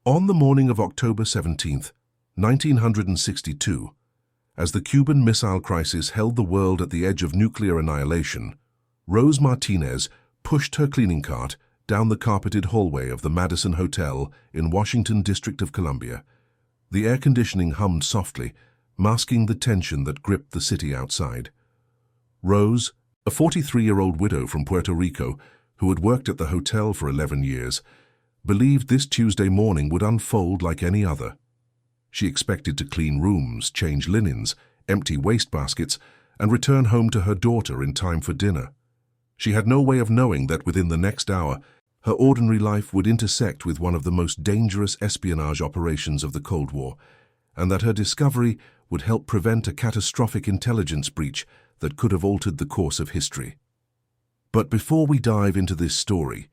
On the morning of October 17, 1962, as the Cuban Missile Crisis held the world at the edge of nuclear annihilation, Rose Martinez pushed her cleaning cart down the carpeted hallway of the Madison Hotel in Washington, District of Columbia. The air conditioning hummed softly, masking the tension that gripped the city outside. Rose, a 43-year-old widow from Puerto Rico who had worked at the hotel for 11 years, believed this Tuesday morning would unfold like any other. She expected to clean rooms, change linens, empty wastebaskets, and return home to her daughter in time for dinner. She had no way of knowing that within the next hour, her ordinary life would intersect with one of the most dangerous espionage operations of the Cold War, and that her discovery would help prevent a catastrophic intelligence breach that could have altered the course of history. But before we dive into this story,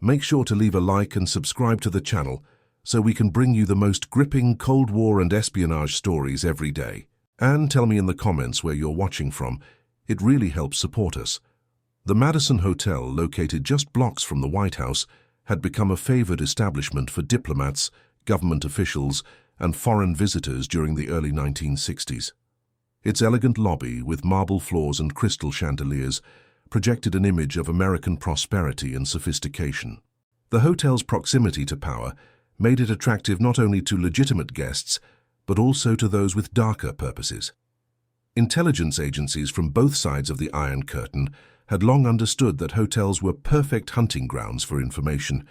make sure to leave a like and subscribe to the channel so we can bring you the most gripping Cold War and espionage stories every day. And tell me in the comments where you're watching from. It really helps support us. The Madison Hotel, located just blocks from the White House, had become a favored establishment for diplomats, government officials, and foreign visitors during the early 1960s. Its elegant lobby, with marble floors and crystal chandeliers, projected an image of American prosperity and sophistication. The hotel's proximity to power made it attractive not only to legitimate guests, but also to those with darker purposes. Intelligence agencies from both sides of the Iron Curtain had long understood that hotels were perfect hunting grounds for information.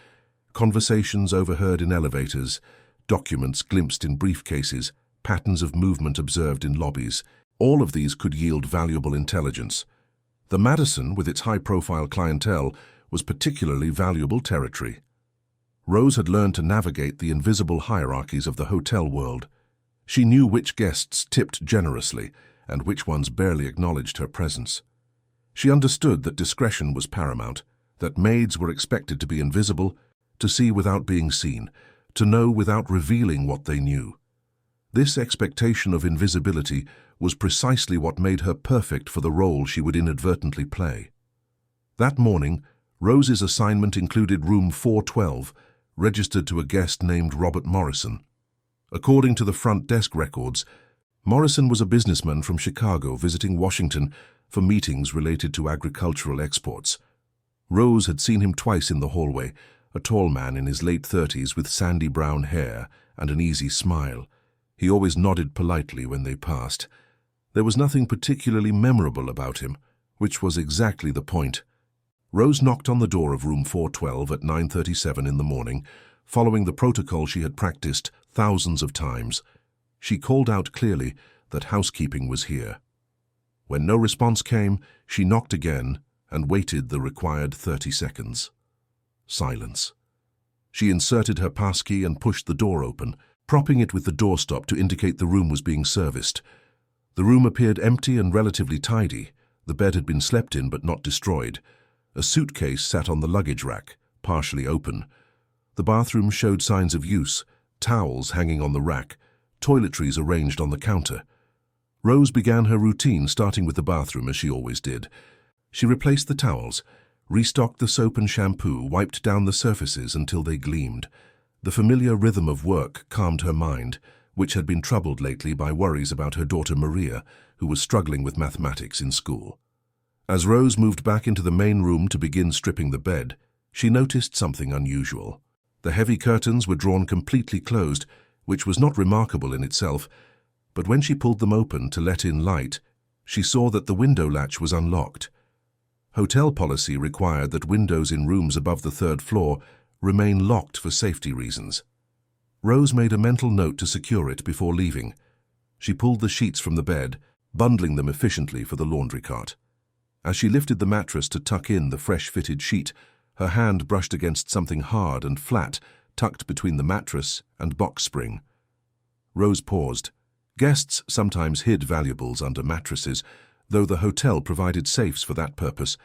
Conversations overheard in elevators, documents glimpsed in briefcases, patterns of movement observed in lobbies, all of these could yield valuable intelligence. The Madison, with its high-profile clientele, was particularly valuable territory. Rose had learned to navigate the invisible hierarchies of the hotel world. She knew which guests tipped generously and which ones barely acknowledged her presence. She understood that discretion was paramount, that maids were expected to be invisible, to see without being seen, to know without revealing what they knew. This expectation of invisibility was precisely what made her perfect for the role she would inadvertently play. That morning, Rose's assignment included room 412, registered to a guest named Robert Morrison. According to the front desk records, Morrison was a businessman from Chicago visiting Washington for meetings related to agricultural exports. Rose had seen him twice in the hallway, a tall man in his late 30s with sandy brown hair and an easy smile. He always nodded politely when they passed. There was nothing particularly memorable about him, which was exactly the point. Rose knocked on the door of room 412 at 9:37 in the morning, following the protocol she had practiced thousands of times. She called out clearly that housekeeping was here. When no response came, she knocked again and waited the required 30 seconds. Silence. She inserted her passkey and pushed the door open, propping it with the doorstop to indicate the room was being serviced. The room appeared empty and relatively tidy. The bed had been slept in but not destroyed. A suitcase sat on the luggage rack, partially open. The bathroom showed signs of use, towels hanging on the rack, toiletries arranged on the counter. Rose began her routine, starting with the bathroom as she always did. She replaced the towels, restocked the soap and shampoo, wiped down the surfaces until they gleamed. The familiar rhythm of work calmed her mind, which had been troubled lately by worries about her daughter Maria, who was struggling with mathematics in school. As Rose moved back into the main room to begin stripping the bed, she noticed something unusual. The heavy curtains were drawn completely closed, which was not remarkable in itself, but when she pulled them open to let in light, she saw that the window latch was unlocked. Hotel policy required that windows in rooms above the 3rd floor remain locked for safety reasons. Rose made a mental note to secure it before leaving. She pulled the sheets from the bed, bundling them efficiently for the laundry cart. As she lifted the mattress to tuck in the fresh-fitted sheet, her hand brushed against something hard and flat tucked between the mattress and box spring. Rose paused. Guests sometimes hid valuables under mattresses, though the hotel provided safes for that purpose.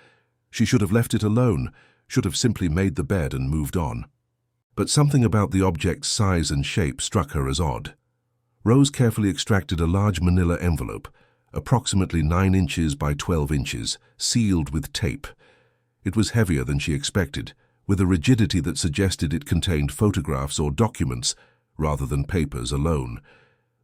She should have left it alone, should have simply made the bed and moved on. But something about the object's size and shape struck her as odd. Rose carefully extracted a large manila envelope, approximately 9 inches by 12 inches, sealed with tape. It was heavier than she expected, with a rigidity that suggested it contained photographs or documents rather than papers alone.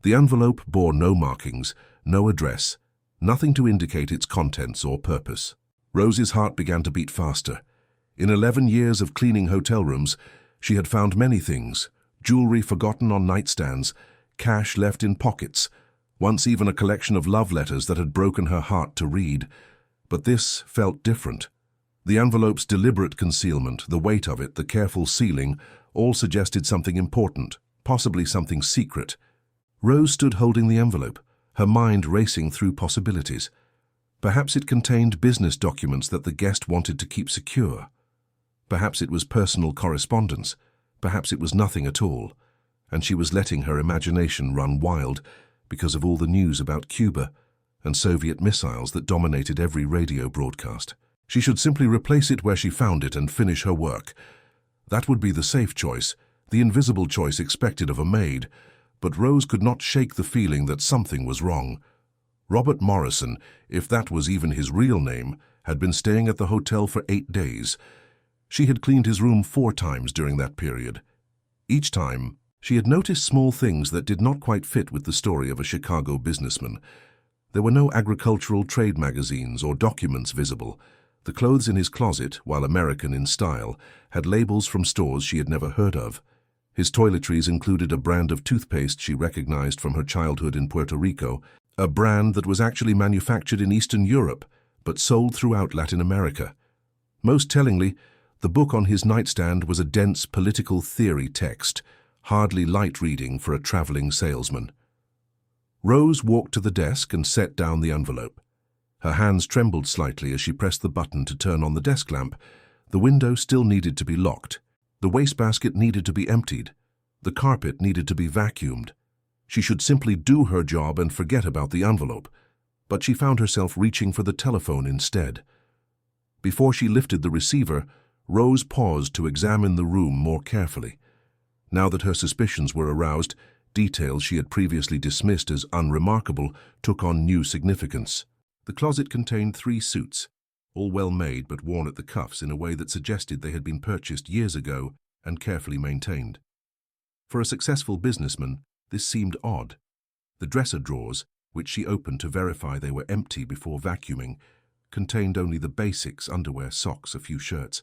The envelope bore no markings, no address, nothing to indicate its contents or purpose. Rose's heart began to beat faster. In 11 years of cleaning hotel rooms, she had found many things: jewelry forgotten on nightstands, cash left in pockets, once even a collection of love letters that had broken her heart to read. But this felt different. The envelope's deliberate concealment, the weight of it, the careful sealing, all suggested something important, possibly something secret. Rose stood holding the envelope, her mind racing through possibilities. Perhaps it contained business documents that the guest wanted to keep secure. Perhaps it was personal correspondence. Perhaps it was nothing at all, and she was letting her imagination run wild because of all the news about Cuba and Soviet missiles that dominated every radio broadcast. She should simply replace it where she found it and finish her work. That would be the safe choice, the invisible choice expected of a maid, but Rose could not shake the feeling that something was wrong. Robert Morrison, if that was even his real name, had been staying at the hotel for 8 days. She had cleaned his room 4 times during that period. Each time, she had noticed small things that did not quite fit with the story of a Chicago businessman. There were no agricultural trade magazines or documents visible. The clothes in his closet, while American in style, had labels from stores she had never heard of. His toiletries included a brand of toothpaste she recognized from her childhood in Puerto Rico, a brand that was actually manufactured in Eastern Europe, but sold throughout Latin America. Most tellingly, the book on his nightstand was a dense political theory text, hardly light reading for a traveling salesman. Rose walked to the desk and set down the envelope. Her hands trembled slightly as she pressed the button to turn on the desk lamp. The window still needed to be locked. The wastebasket needed to be emptied. The carpet needed to be vacuumed. She should simply do her job and forget about the envelope, but she found herself reaching for the telephone instead. Before she lifted the receiver, Rose paused to examine the room more carefully. Now that her suspicions were aroused, details she had previously dismissed as unremarkable took on new significance. The closet contained 3 suits, all well made but worn at the cuffs in a way that suggested they had been purchased years ago and carefully maintained. For a successful businessman, this seemed odd. The dresser drawers, which she opened to verify they were empty before vacuuming, contained only the basics: underwear, socks, a few shirts.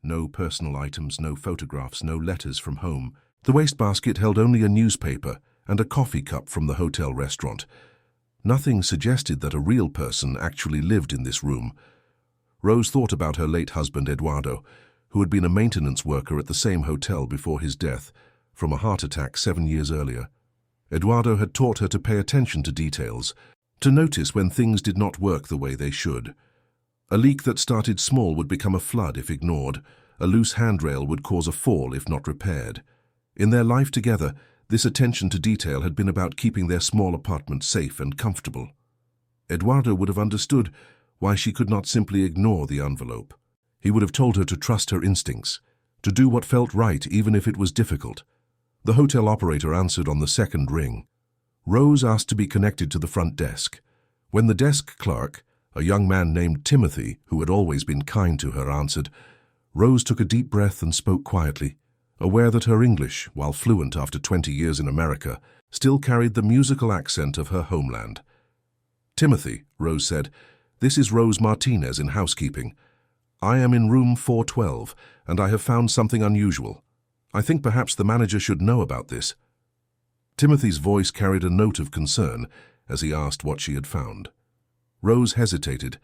No personal items, no photographs, no letters from home. The wastebasket held only a newspaper and a coffee cup from the hotel restaurant. Nothing suggested that a real person actually lived in this room. Rose thought about her late husband Eduardo, who had been a maintenance worker at the same hotel before his death from a heart attack 7 years earlier. Eduardo had taught her to pay attention to details, to notice when things did not work the way they should. A leak that started small would become a flood if ignored. A loose handrail would cause a fall if not repaired. In their life together, this attention to detail had been about keeping their small apartment safe and comfortable. Eduardo would have understood why she could not simply ignore the envelope. He would have told her to trust her instincts, to do what felt right even if it was difficult. The hotel operator answered on the second ring. Rose asked to be connected to the front desk. When the desk clerk, a young man named Timothy, who had always been kind to her, answered, Rose took a deep breath and spoke quietly, aware that her English, while fluent after 20 years in America, still carried the musical accent of her homeland. Timothy, Rose said, this is Rose Martinez in housekeeping. I am in room 412, and I have found something unusual. I think perhaps the manager should know about this. Timothy's voice carried a note of concern as he asked what she had found. Rose hesitated,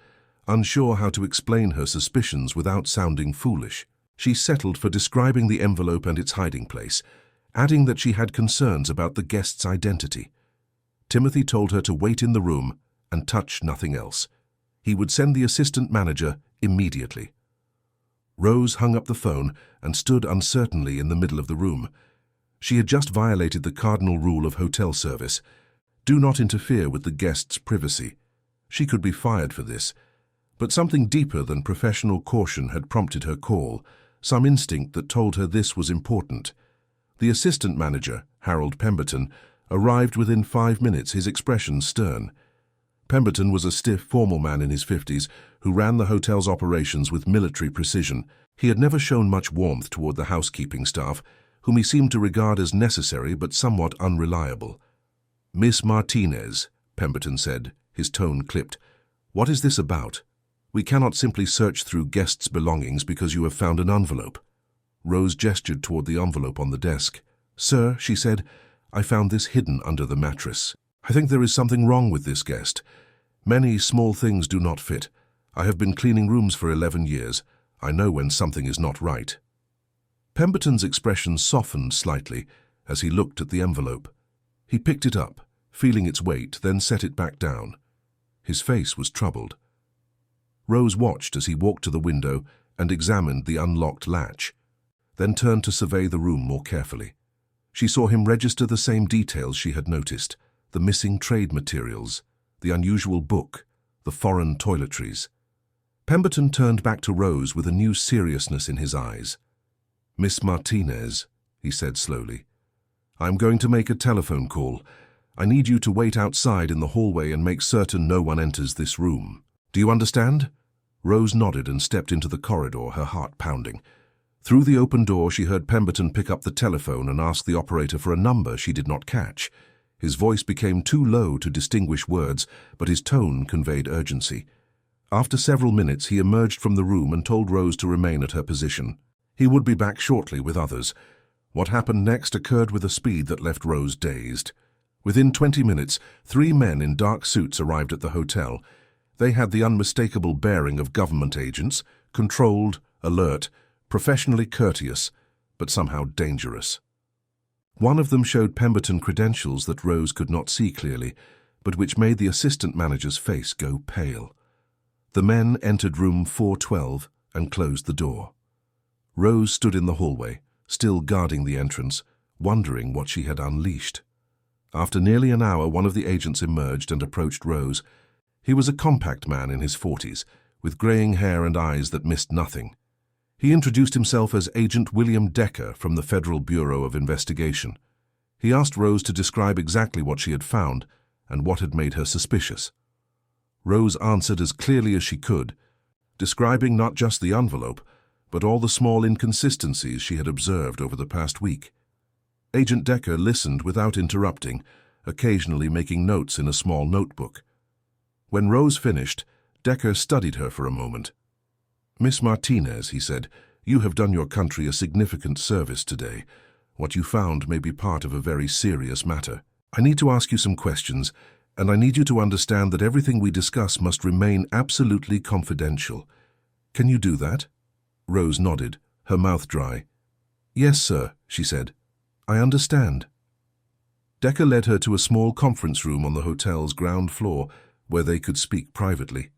unsure how to explain her suspicions without sounding foolish. She settled for describing the envelope and its hiding place, adding that she had concerns about the guest's identity. Timothy told her to wait in the room and touch nothing else. He would send the assistant manager immediately. Rose hung up the phone and stood uncertainly in the middle of the room. She had just violated the cardinal rule of hotel service. Do not interfere with the guest's privacy. She could be fired for this. But something deeper than professional caution had prompted her call, some instinct that told her this was important. The assistant manager, Harold Pemberton, arrived within 5 minutes, his expression stern. Pemberton was a stiff, formal man in his 50s who ran the hotel's operations with military precision. He had never shown much warmth toward the housekeeping staff, whom he seemed to regard as necessary but somewhat unreliable. "Miss Martinez," Pemberton said, his tone clipped. "What is this about? We cannot simply search through guests' belongings because you have found an envelope." Rose gestured toward the envelope on the desk. "Sir," she said, "I found this hidden under the mattress. I think there is something wrong with this guest. Many small things do not fit. I have been cleaning rooms for 11 years. I know when something is not right." Pemberton's expression softened slightly as he looked at the envelope. He picked it up, feeling its weight, then set it back down. His face was troubled. Rose watched as he walked to the window and examined the unlocked latch, then turned to survey the room more carefully. She saw him register the same details she had noticed: the missing trade materials, the unusual book, the foreign toiletries. Pemberton turned back to Rose with a new seriousness in his eyes. "Miss Martinez," he said slowly, "I'm going to make a telephone call. I need you to wait outside in the hallway and make certain no one enters this room. Do you understand?" Rose nodded and stepped into the corridor, her heart pounding. Through the open door, she heard Pemberton pick up the telephone and ask the operator for a number she did not catch. His voice became too low to distinguish words, but his tone conveyed urgency. After several minutes, he emerged from the room and told Rose to remain at her position. He would be back shortly with others. What happened next occurred with a speed that left Rose dazed. Within 20 minutes, 3 men in dark suits arrived at the hotel. They had the unmistakable bearing of government agents, controlled, alert, professionally courteous, but somehow dangerous. One of them showed Pemberton credentials that Rose could not see clearly, but which made the assistant manager's face go pale. The men entered room 412 and closed the door. Rose stood in the hallway, still guarding the entrance, wondering what she had unleashed. After nearly an hour, one of the agents emerged and approached Rose. He was a compact man in his 40s, with graying hair and eyes that missed nothing. He introduced himself as Agent William Decker from the Federal Bureau of Investigation. He asked Rose to describe exactly what she had found and what had made her suspicious. Rose answered as clearly as she could, describing not just the envelope, but all the small inconsistencies she had observed over the past week. Agent Decker listened without interrupting, occasionally making notes in a small notebook. When Rose finished, Decker studied her for a moment. "Miss Martinez," he said, "you have done your country a significant service today. What you found may be part of a very serious matter. I need to ask you some questions, and I need you to understand that everything we discuss must remain absolutely confidential. Can you do that?" Rose nodded, her mouth dry. "Yes, sir," she said. "I understand." Decker led her to a small conference room on the hotel's ground floor where they could speak privately.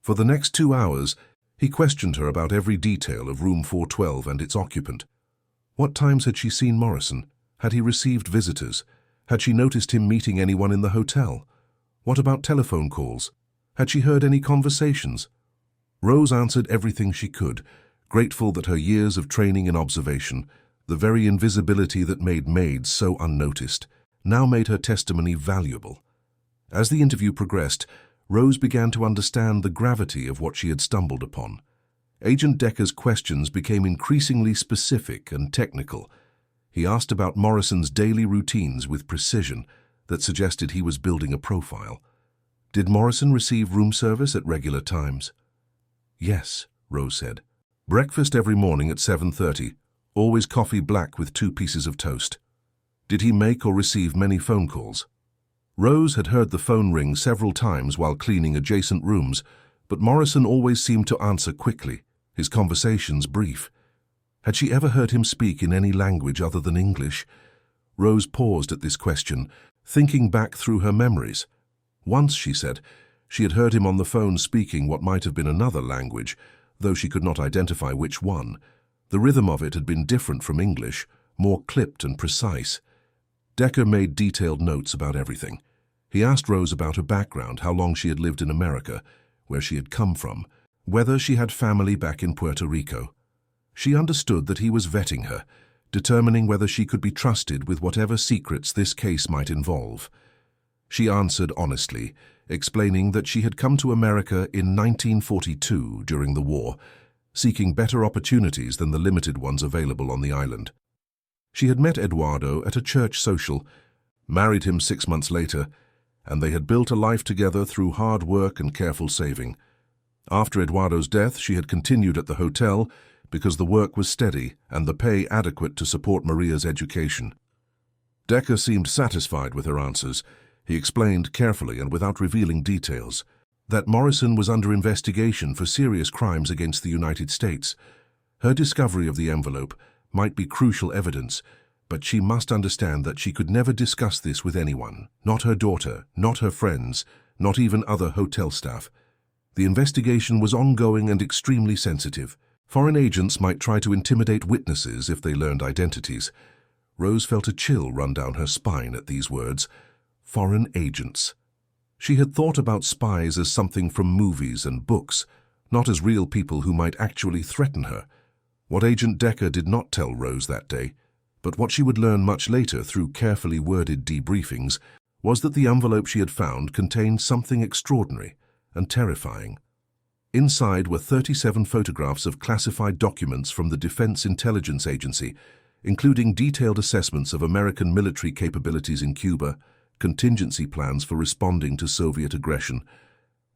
For the next 2 hours, he questioned her about every detail of room 412 and its occupant. What times had she seen Morrison? Had he received visitors? Had she noticed him meeting anyone in the hotel? What about telephone calls? Had she heard any conversations? Rose answered everything she could, grateful that her years of training and observation, the very invisibility that made Maid so unnoticed, now made her testimony valuable. As the interview progressed, Rose began to understand the gravity of what she had stumbled upon. Agent Decker's questions became increasingly specific and technical. He asked about Morrison's daily routines with precision that suggested he was building a profile. Did Morrison receive room service at regular times? "Yes," Rose said. "Breakfast every morning at 7:30, always coffee black with 2 pieces of toast." "Did he make or receive many phone calls?" Rose had heard the phone ring several times while cleaning adjacent rooms, but Morrison always seemed to answer quickly, his conversations brief. Had she ever heard him speak in any language other than English? Rose paused at this question, thinking back through her memories. Once, she said, she had heard him on the phone speaking what might have been another language, though she could not identify which one. The rhythm of it had been different from English, more clipped and precise. Decker made detailed notes about everything. He asked Rose about her background, how long she had lived in America, where she had come from, whether she had family back in Puerto Rico. She understood that he was vetting her, determining whether she could be trusted with whatever secrets this case might involve. She answered honestly, explaining that she had come to America in 1942 during the war, seeking better opportunities than the limited ones available on the island. She had met Eduardo at a church social, married him 6 months later, and they had built a life together through hard work and careful saving. After Eduardo's death, she had continued at the hotel because the work was steady and the pay adequate to support Maria's education. Decker seemed satisfied with her answers. He explained carefully and without revealing details that Morrison was under investigation for serious crimes against the United States. Her discovery of the envelope might be crucial evidence, but she must understand that she could never discuss this with anyone, not her daughter, not her friends, not even other hotel staff. The investigation was ongoing and extremely sensitive. Foreign agents might try to intimidate witnesses if they learned identities. Rose felt a chill run down her spine at these words. Foreign agents. She had thought about spies as something from movies and books, not as real people who might actually threaten her. What Agent Decker did not tell Rose that day, but what she would learn much later through carefully worded debriefings, was that the envelope she had found contained something extraordinary and terrifying. Inside were 37 photographs of classified documents from the Defense Intelligence Agency, including detailed assessments of American military capabilities in Cuba, contingency plans for responding to Soviet aggression,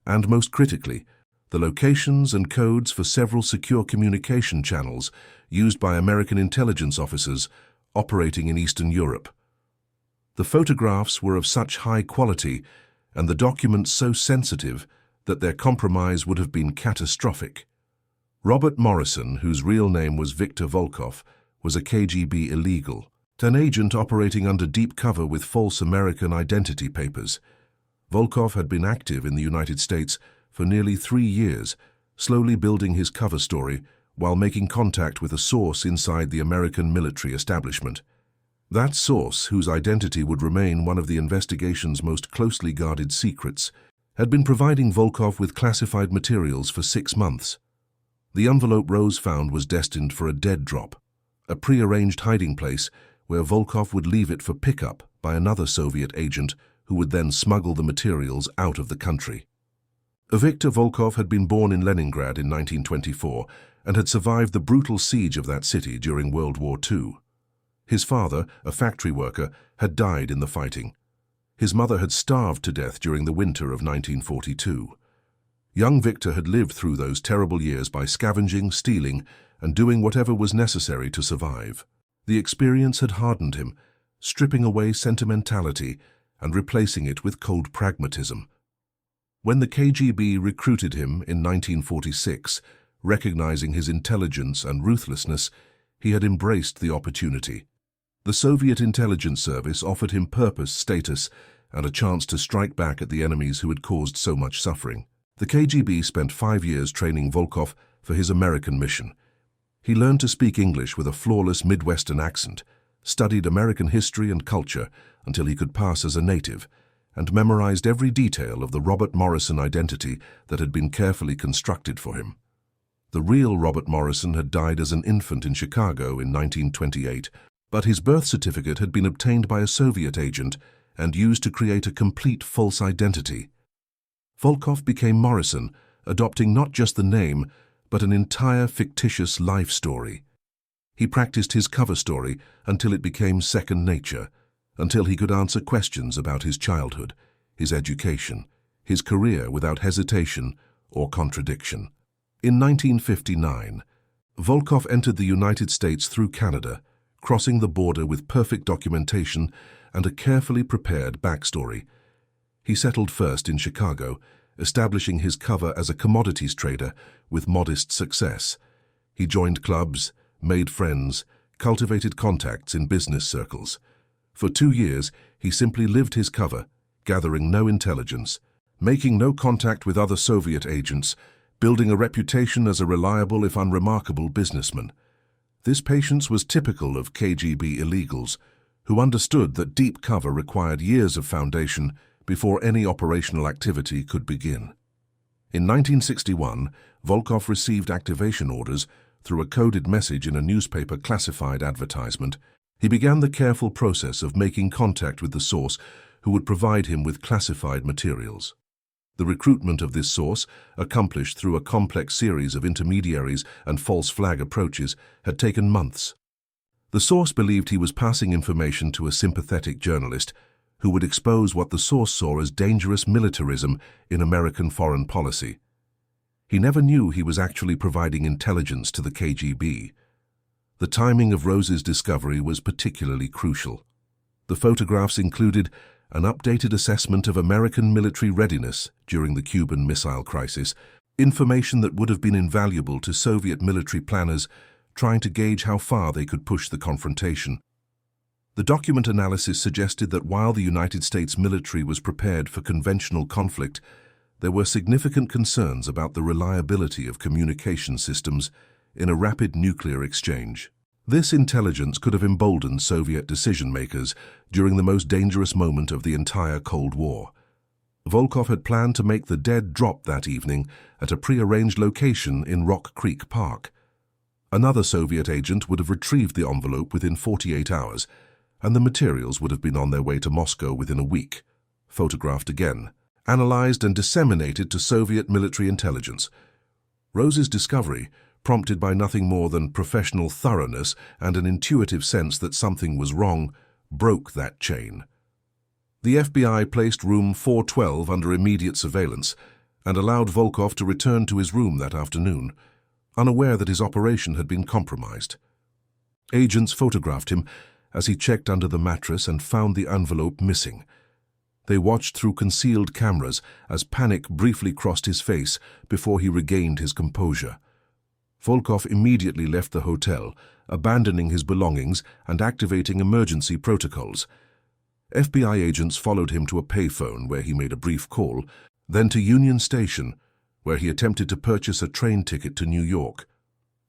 and most critically, the locations and codes for several secure communication channels used by American intelligence officers operating in Eastern Europe. The photographs were of such high quality and the documents so sensitive that their compromise would have been catastrophic. Robert Morrison, whose real name was Victor Volkov, was a KGB illegal, an agent operating under deep cover with false American identity papers. Volkov had been active in the United States for nearly 3 years, slowly building his cover story while making contact with a source inside the American military establishment. That source, whose identity would remain one of the investigation's most closely guarded secrets, had been providing Volkov with classified materials for 6 months. The envelope Rose found was destined for a dead drop, a pre-arranged hiding place where Volkov would leave it for pickup by another Soviet agent who would then smuggle the materials out of the country. Viktor Volkov had been born in Leningrad in 1924 and had survived the brutal siege of that city during World War II. His father, a factory worker, had died in the fighting. His mother had starved to death during the winter of 1942. Young Victor had lived through those terrible years by scavenging, stealing, and doing whatever was necessary to survive. The experience had hardened him, stripping away sentimentality and replacing it with cold pragmatism. When the KGB recruited him in 1946, recognizing his intelligence and ruthlessness, he had embraced the opportunity. The Soviet intelligence service offered him purpose, status, and a chance to strike back at the enemies who had caused so much suffering. The KGB spent 5 years training Volkov for his American mission. He learned to speak English with a flawless Midwestern accent, studied American history and culture until he could pass as a native, and memorized every detail of the Robert Morrison identity that had been carefully constructed for him. The real Robert Morrison had died as an infant in Chicago in 1928, but his birth certificate had been obtained by a Soviet agent and used to create a complete false identity. Volkov became Morrison, adopting not just the name, but an entire fictitious life story. He practiced his cover story until it became second nature, until he could answer questions about his childhood, his education, his career without hesitation or contradiction. In 1959, Volkov entered the United States through Canada, crossing the border with perfect documentation and a carefully prepared backstory. He settled first in Chicago, establishing his cover as a commodities trader with modest success. He joined clubs, made friends, cultivated contacts in business circles. For 2 years, he simply lived his cover, gathering no intelligence, making no contact with other Soviet agents, building a reputation as a reliable if unremarkable businessman. This patience was typical of KGB illegals, who understood that deep cover required years of foundation before any operational activity could begin. In 1961, Volkov received activation orders through a coded message in a newspaper classified advertisement. He began the careful process of making contact with the source, who would provide him with classified materials. The recruitment of this source, accomplished through a complex series of intermediaries and false flag approaches, had taken months. The source believed he was passing information to a sympathetic journalist who would expose what the source saw as dangerous militarism in American foreign policy. He never knew he was actually providing intelligence to the KGB. The timing of Rose's discovery was particularly crucial. The photographs included an updated assessment of American military readiness during the Cuban Missile Crisis, information that would have been invaluable to Soviet military planners trying to gauge how far they could push the confrontation. The document analysis suggested that while the United States military was prepared for conventional conflict, there were significant concerns about the reliability of communication systems in a rapid nuclear exchange. This intelligence could have emboldened Soviet decision-makers during the most dangerous moment of the entire Cold War. Volkov had planned to make the dead drop that evening at a pre-arranged location in Rock Creek Park. Another Soviet agent would have retrieved the envelope within 48 hours, and the materials would have been on their way to Moscow within a week, photographed again, analyzed and disseminated to Soviet military intelligence. Rose's discovery, prompted by nothing more than professional thoroughness and an intuitive sense that something was wrong, broke that chain. The FBI placed room 412 under immediate surveillance and allowed Volkov to return to his room that afternoon, unaware that his operation had been compromised. Agents photographed him as he checked under the mattress and found the envelope missing. They watched through concealed cameras as panic briefly crossed his face before he regained his composure. Volkov immediately left the hotel, abandoning his belongings and activating emergency protocols. FBI agents followed him to a payphone where he made a brief call, then to Union Station, where he attempted to purchase a train ticket to New York.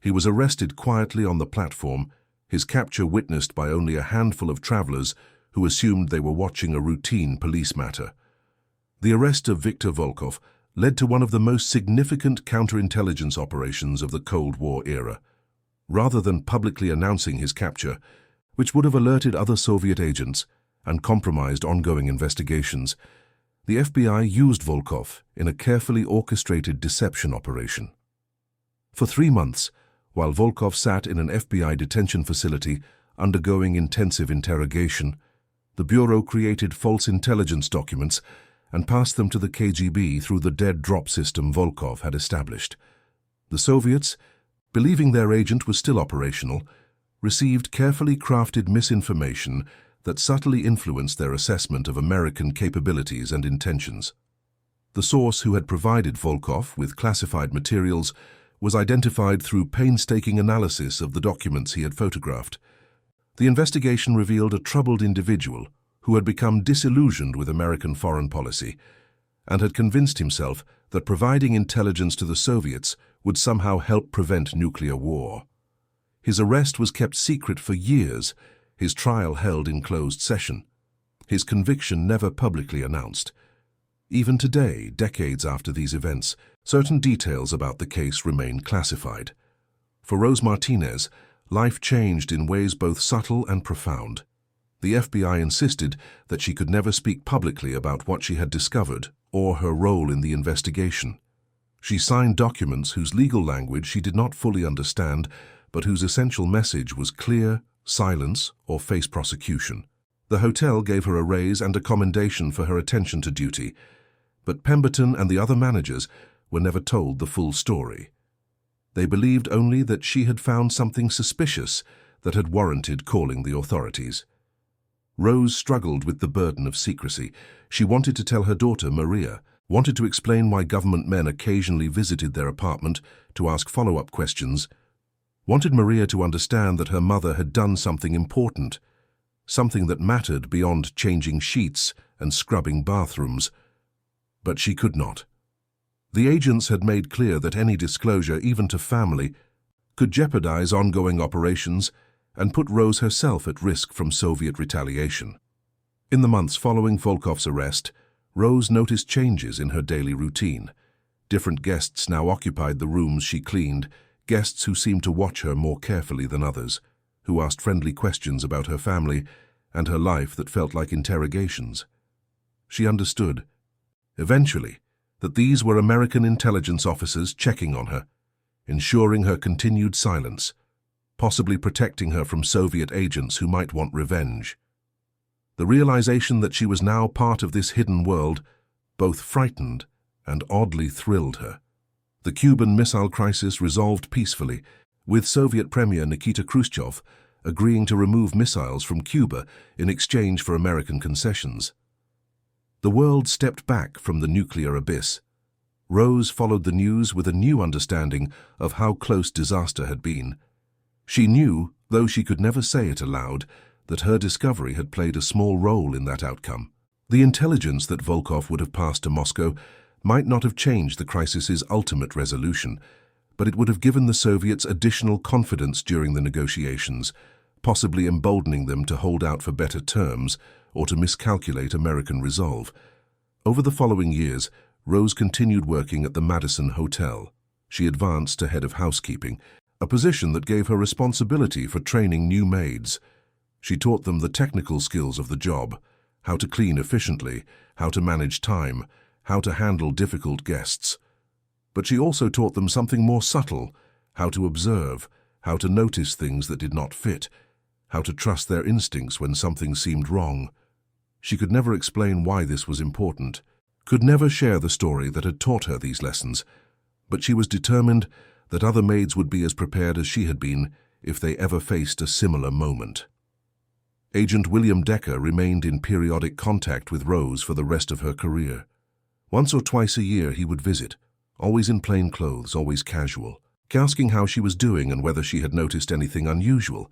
He was arrested quietly on the platform, his capture witnessed by only a handful of travelers who assumed they were watching a routine police matter. The arrest of Viktor Volkov led to one of the most significant counterintelligence operations of the Cold War era. Rather than publicly announcing his capture, which would have alerted other Soviet agents and compromised ongoing investigations, the FBI used Volkov in a carefully orchestrated deception operation. For 3 months, while Volkov sat in an FBI detention facility undergoing intensive interrogation, the Bureau created false intelligence documents and passed them to the KGB through the dead drop system Volkov had established. The Soviets, believing their agent was still operational, received carefully crafted misinformation that subtly influenced their assessment of American capabilities and intentions. The source who had provided Volkov with classified materials was identified through painstaking analysis of the documents he had photographed. The investigation revealed a troubled individual who had become disillusioned with American foreign policy and had convinced himself that providing intelligence to the Soviets would somehow help prevent nuclear war. His arrest was kept secret for years, his trial held in closed session, his conviction never publicly announced. Even today, decades after these events, certain details about the case remain classified. For Rose Martinez, life changed in ways both subtle and profound. The FBI insisted that she could never speak publicly about what she had discovered or her role in the investigation. She signed documents whose legal language she did not fully understand, but whose essential message was clear: silence or face prosecution. The hotel gave her a raise and a commendation for her attention to duty, but Pemberton and the other managers were never told the full story. They believed only that she had found something suspicious that had warranted calling the authorities. Rose struggled with the burden of secrecy. She wanted to tell her daughter, Maria, wanted to explain why government men occasionally visited their apartment to ask follow-up questions, wanted Maria to understand that her mother had done something important, something that mattered beyond changing sheets and scrubbing bathrooms. But she could not. The agents had made clear that any disclosure, even to family, could jeopardize ongoing operations and put Rose herself at risk from Soviet retaliation. In the months following Volkov's arrest, Rose noticed changes in her daily routine. Different guests now occupied the rooms she cleaned, guests who seemed to watch her more carefully than others, who asked friendly questions about her family and her life that felt like interrogations. She understood, eventually, that these were American intelligence officers checking on her, ensuring her continued silence, possibly protecting her from Soviet agents who might want revenge. The realization that she was now part of this hidden world both frightened and oddly thrilled her. The Cuban Missile Crisis resolved peacefully, with Soviet Premier Nikita Khrushchev agreeing to remove missiles from Cuba in exchange for American concessions. The world stepped back from the nuclear abyss. Rose followed the news with a new understanding of how close disaster had been. She knew, though she could never say it aloud, that her discovery had played a small role in that outcome. The intelligence that Volkov would have passed to Moscow might not have changed the crisis's ultimate resolution, but it would have given the Soviets additional confidence during the negotiations, possibly emboldening them to hold out for better terms or to miscalculate American resolve. Over the following years, Rose continued working at the Madison Hotel. She advanced to head of housekeeping, a position that gave her responsibility for training new maids. She taught them the technical skills of the job, how to clean efficiently, how to manage time, how to handle difficult guests. But she also taught them something more subtle, how to observe, how to notice things that did not fit, how to trust their instincts when something seemed wrong. She could never explain why this was important, could never share the story that had taught her these lessons, but she was determined that other maids would be as prepared as she had been if they ever faced a similar moment. Agent William Decker remained in periodic contact with Rose for the rest of her career. Once or twice a year he would visit, always in plain clothes, always casual, asking how she was doing and whether she had noticed anything unusual.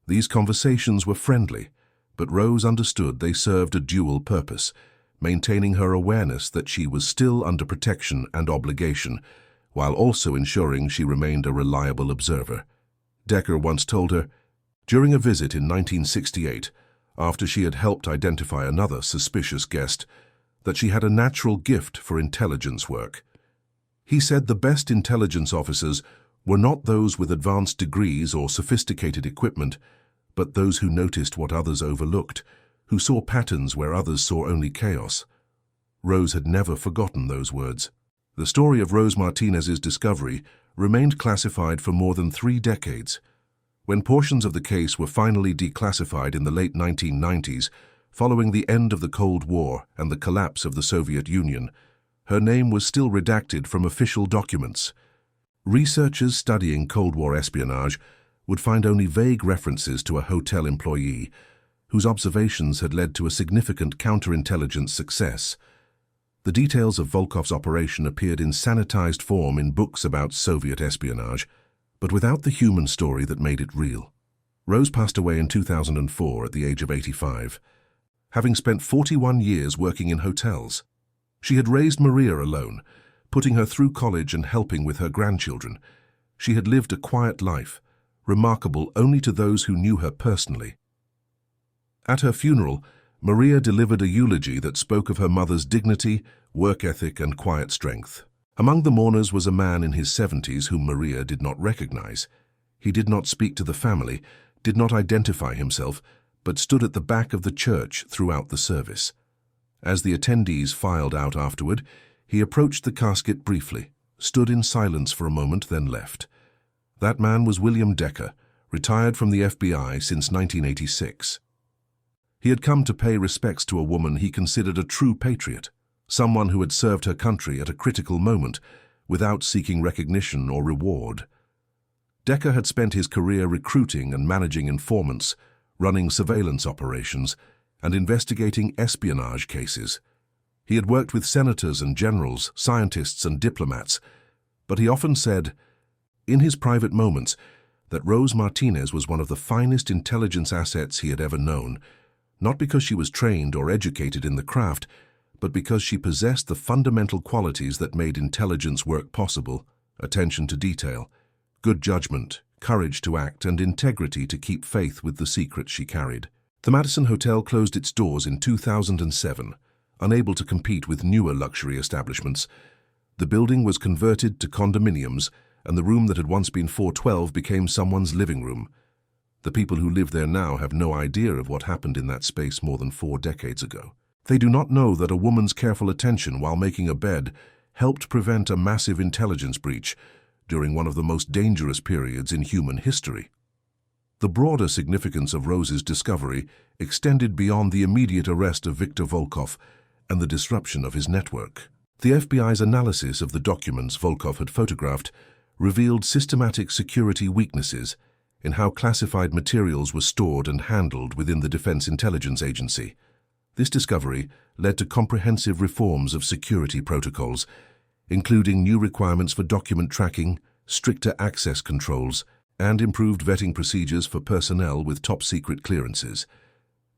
These conversations were friendly, but Rose understood they served a dual purpose, maintaining her awareness that she was still under protection and obligation, while also ensuring she remained a reliable observer. Decker once told her, during a visit in 1968, after she had helped identify another suspicious guest, that she had a natural gift for intelligence work. He said the best intelligence officers were not those with advanced degrees or sophisticated equipment, but those who noticed what others overlooked, who saw patterns where others saw only chaos. Rose had never forgotten those words. The story of Rose Martinez's discovery remained classified for more than 3 decades. When portions of the case were finally declassified in the late 1990s, following the end of the Cold War and the collapse of the Soviet Union, her name was still redacted from official documents. Researchers studying Cold War espionage would find only vague references to a hotel employee whose observations had led to a significant counterintelligence success. The details of Volkov's operation appeared in sanitized form in books about Soviet espionage, but without the human story that made it real. Rose passed away in 2004 at the age of 85, having spent 41 years working in hotels. She had raised Maria alone, putting her through college and helping with her grandchildren. She had lived a quiet life, remarkable only to those who knew her personally. At her funeral, Maria delivered a eulogy that spoke of her mother's dignity, work ethic, and quiet strength. Among the mourners was a man in his 70s whom Maria did not recognize. He did not speak to the family, did not identify himself, but stood at the back of the church throughout the service. As the attendees filed out afterward, he approached the casket briefly, stood in silence for a moment, then left. That man was William Decker, retired from the FBI since 1986. He had come to pay respects to a woman he considered a true patriot, someone who had served her country at a critical moment without seeking recognition or reward. Decker had spent his career recruiting and managing informants, running surveillance operations, and investigating espionage cases. He had worked with senators and generals, scientists and diplomats, but he often said, in his private moments, that Rose Martinez was one of the finest intelligence assets he had ever known, not because she was trained or educated in the craft, but because she possessed the fundamental qualities that made intelligence work possible: attention to detail, good judgment, courage to act, and integrity to keep faith with the secrets she carried. The Madison Hotel closed its doors in 2007, unable to compete with newer luxury establishments. The building was converted to condominiums, and the room that had once been 412 became someone's living room. The people who live there now have no idea of what happened in that space more than 4 decades ago. They do not know that a woman's careful attention while making a bed helped prevent a massive intelligence breach during one of the most dangerous periods in human history. The broader significance of Rose's discovery extended beyond the immediate arrest of Viktor Volkov and the disruption of his network. The FBI's analysis of the documents Volkov had photographed revealed systematic security weaknesses in how classified materials were stored and handled within the Defense Intelligence Agency. This discovery led to comprehensive reforms of security protocols, including new requirements for document tracking, stricter access controls, and improved vetting procedures for personnel with top-secret clearances.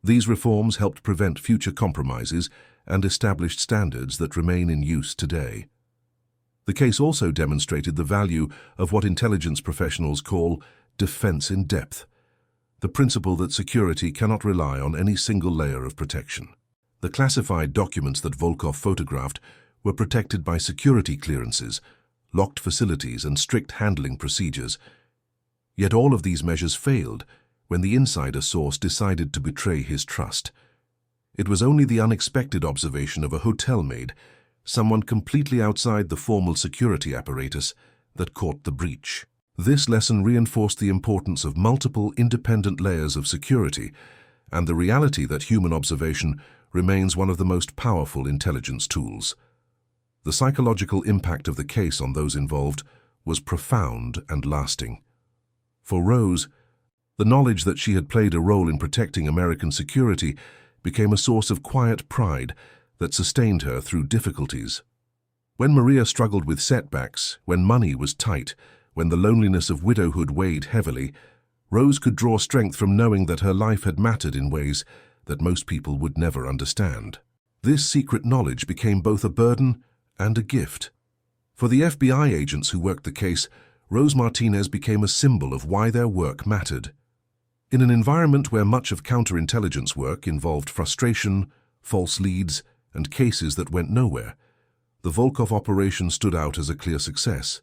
These reforms helped prevent future compromises and established standards that remain in use today. The case also demonstrated the value of what intelligence professionals call defense in depth, the principle that security cannot rely on any single layer of protection. The classified documents that Volkov photographed were protected by security clearances, locked facilities, and strict handling procedures. Yet all of these measures failed when the insider source decided to betray his trust. It was only the unexpected observation of a hotel maid, someone completely outside the formal security apparatus, that caught the breach. This lesson reinforced the importance of multiple independent layers of security and the reality that human observation remains one of the most powerful intelligence tools. The psychological impact of the case on those involved was profound and lasting. For Rose, the knowledge that she had played a role in protecting American security became a source of quiet pride that sustained her through difficulties. When Maria struggled with setbacks, when money was tight, when the loneliness of widowhood weighed heavily, Rose could draw strength from knowing that her life had mattered in ways that most people would never understand. This secret knowledge became both a burden and a gift. For the FBI agents who worked the case, Rose Martinez became a symbol of why their work mattered. In an environment where much of counterintelligence work involved frustration, false leads, and cases that went nowhere, the Volkov operation stood out as a clear success.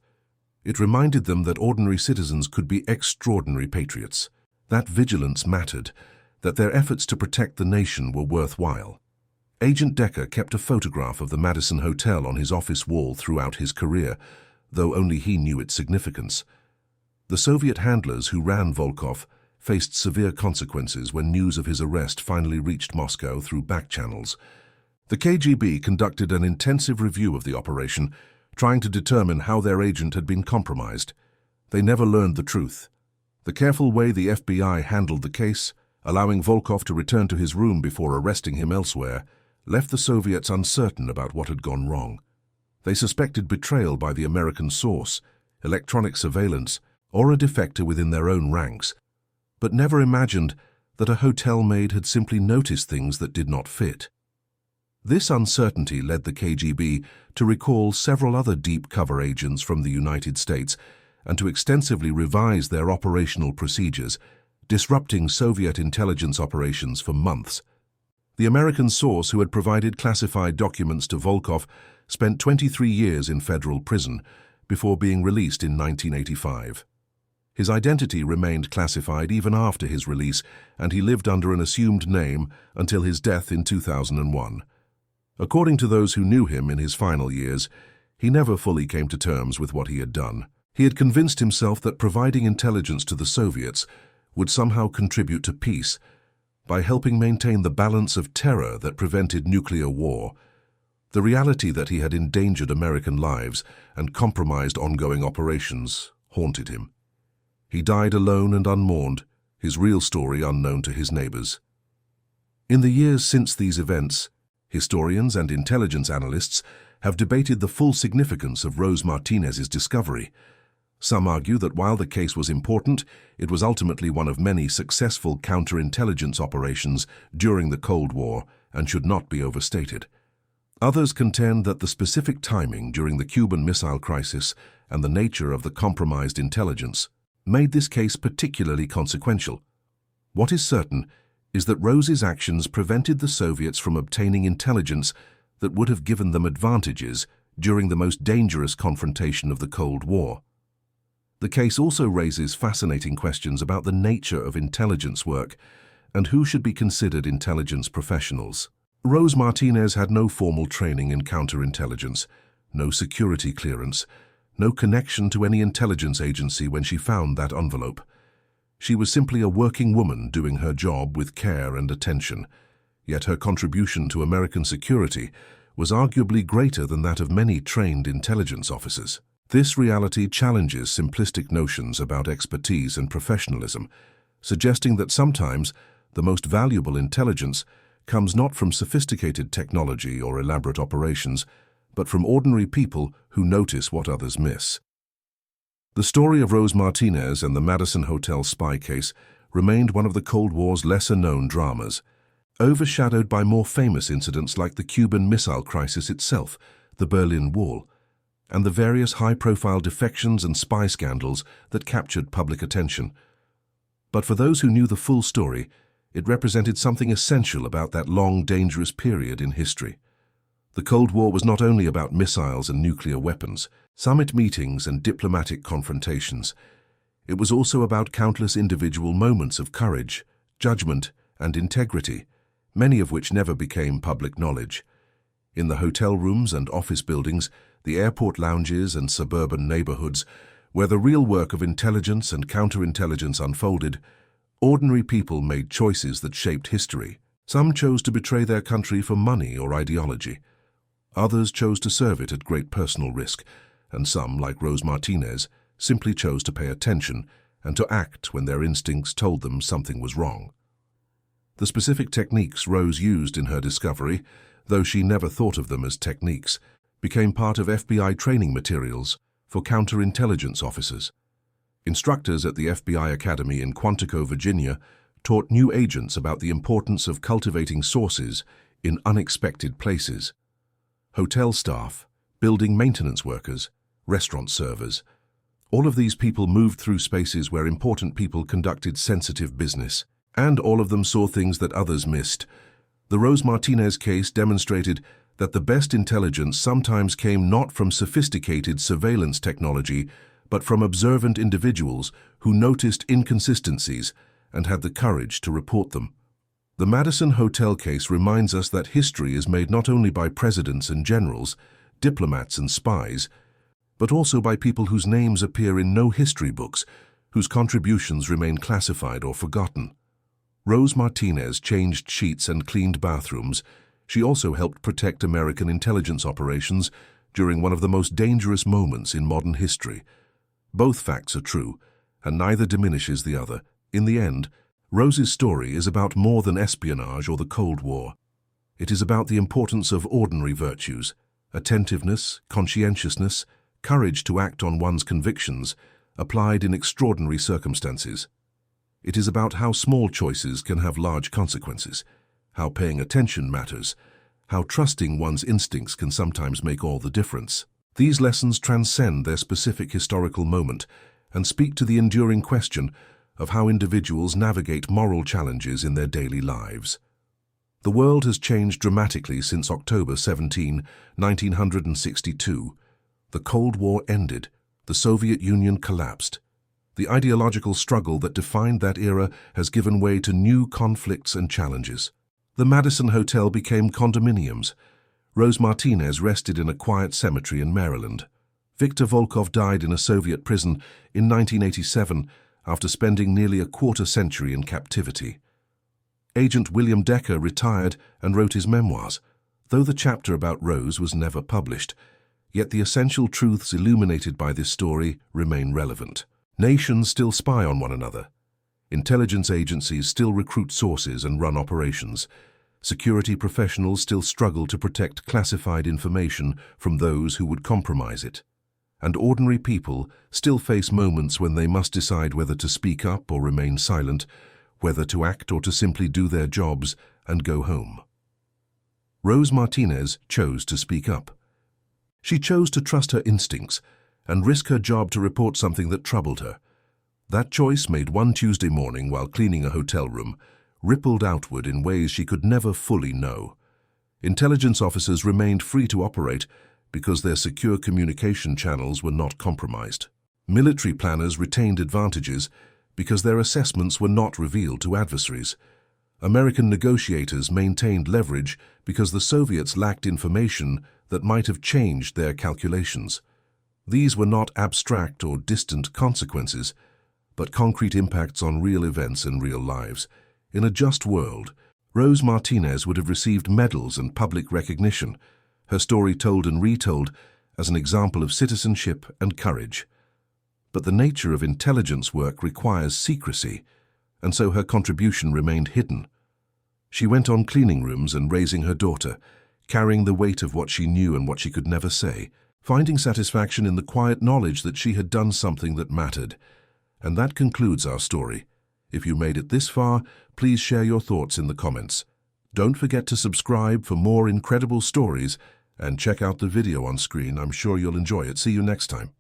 It reminded them that ordinary citizens could be extraordinary patriots, that vigilance mattered, that their efforts to protect the nation were worthwhile. Agent Decker kept a photograph of the Madison Hotel on his office wall throughout his career, though only he knew its significance. The Soviet handlers who ran Volkov faced severe consequences when news of his arrest finally reached Moscow through back channels. The KGB conducted an intensive review of the operation, trying to determine how their agent had been compromised. They never learned the truth. The careful way the FBI handled the case, allowing Volkov to return to his room before arresting him elsewhere, left the Soviets uncertain about what had gone wrong. They suspected betrayal by the American source, electronic surveillance, or a defector within their own ranks, but never imagined that a hotel maid had simply noticed things that did not fit. This uncertainty led the KGB to recall several other deep cover agents from the United States and to extensively revise their operational procedures, disrupting Soviet intelligence operations for months. The American source who had provided classified documents to Volkov spent 23 years in federal prison before being released in 1985. His identity remained classified even after his release, and he lived under an assumed name until his death in 2001. According to those who knew him in his final years, he never fully came to terms with what he had done. He had convinced himself that providing intelligence to the Soviets would somehow contribute to peace by helping maintain the balance of terror that prevented nuclear war. The reality that he had endangered American lives and compromised ongoing operations haunted him. He died alone and unmourned, his real story unknown to his neighbors. In the years since these events, historians and intelligence analysts have debated the full significance of Rose Martinez's discovery. Some argue that while the case was important, it was ultimately one of many successful counterintelligence operations during the Cold War and should not be overstated. Others contend that the specific timing during the Cuban Missile Crisis and the nature of the compromised intelligence made this case particularly consequential. What is certain is that Rose's actions prevented the Soviets from obtaining intelligence that would have given them advantages during the most dangerous confrontation of the Cold War. The case also raises fascinating questions about the nature of intelligence work and who should be considered intelligence professionals. Rose Martinez had no formal training in counterintelligence, no security clearance, no connection to any intelligence agency when she found that envelope. She was simply a working woman doing her job with care and attention, yet her contribution to American security was arguably greater than that of many trained intelligence officers. This reality challenges simplistic notions about expertise and professionalism, suggesting that sometimes the most valuable intelligence comes not from sophisticated technology or elaborate operations, but from ordinary people who notice what others miss. The story of Rose Martinez and the Madison Hotel spy case remained one of the Cold War's lesser-known dramas, overshadowed by more famous incidents like the Cuban Missile Crisis itself, the Berlin Wall, and the various high-profile defections and spy scandals that captured public attention. But for those who knew the full story, it represented something essential about that long, dangerous period in history. The Cold War was not only about missiles and nuclear weapons, summit meetings and diplomatic confrontations. It was also about countless individual moments of courage, judgment, and integrity, many of which never became public knowledge. In the hotel rooms and office buildings, the airport lounges and suburban neighborhoods, where the real work of intelligence and counterintelligence unfolded, ordinary people made choices that shaped history. Some chose to betray their country for money or ideology. Others chose to serve it at great personal risk, and some, like Rose Martinez, simply chose to pay attention and to act when their instincts told them something was wrong. The specific techniques Rose used in her discovery, though she never thought of them as techniques, became part of FBI training materials for counterintelligence officers. Instructors at the FBI Academy in Quantico, Virginia, taught new agents about the importance of cultivating sources in unexpected places. Hotel staff, building maintenance workers, restaurant servers, all of these people moved through spaces where important people conducted sensitive business, and all of them saw things that others missed. The Rose Martinez case demonstrated that the best intelligence sometimes came not from sophisticated surveillance technology, but from observant individuals who noticed inconsistencies and had the courage to report them. The Madison Hotel case reminds us that history is made not only by presidents and generals, diplomats and spies, but also by people whose names appear in no history books, whose contributions remain classified or forgotten. Rose Martinez changed sheets and cleaned bathrooms. She also helped protect American intelligence operations during one of the most dangerous moments in modern history. Both facts are true, and neither diminishes the other. In the end, Rose's story is about more than espionage or the Cold War. It is about the importance of ordinary virtues, attentiveness, conscientiousness, courage to act on one's convictions, applied in extraordinary circumstances. It is about how small choices can have large consequences, how paying attention matters, how trusting one's instincts can sometimes make all the difference. These lessons transcend their specific historical moment and speak to the enduring question of how individuals navigate moral challenges in their daily lives. The world has changed dramatically since October 17, 1962. The Cold War ended. The Soviet Union collapsed. The ideological struggle that defined that era has given way to new conflicts and challenges. The Madison Hotel became condominiums. Rose Martinez rested in a quiet cemetery in Maryland. Viktor Volkov died in a Soviet prison in 1987 after spending nearly a quarter-century in captivity. Agent William Decker retired and wrote his memoirs, though the chapter about Rose was never published. Yet the essential truths illuminated by this story remain relevant. Nations still spy on one another. Intelligence agencies still recruit sources and run operations. Security professionals still struggle to protect classified information from those who would compromise it. And ordinary people still face moments when they must decide whether to speak up or remain silent, whether to act or to simply do their jobs and go home. Rose Martinez chose to speak up. She chose to trust her instincts and risk her job to report something that troubled her. That choice, made one Tuesday morning while cleaning a hotel room, rippled outward in ways she could never fully know. Intelligence officers remained free to operate because their secure communication channels were not compromised. Military planners retained advantages because their assessments were not revealed to adversaries. American negotiators maintained leverage because the Soviets lacked information that might have changed their calculations. These were not abstract or distant consequences, but concrete impacts on real events and real lives. In a just world, Rose Martinez would have received medals and public recognition, her story told and retold as an example of citizenship and courage. But the nature of intelligence work requires secrecy, and so her contribution remained hidden. She went on cleaning rooms and raising her daughter, carrying the weight of what she knew and what she could never say, finding satisfaction in the quiet knowledge that she had done something that mattered. And that concludes our story. If you made it this far, please share your thoughts in the comments. Don't forget to subscribe for more incredible stories and check out the video on screen. I'm sure you'll enjoy it. See you next time.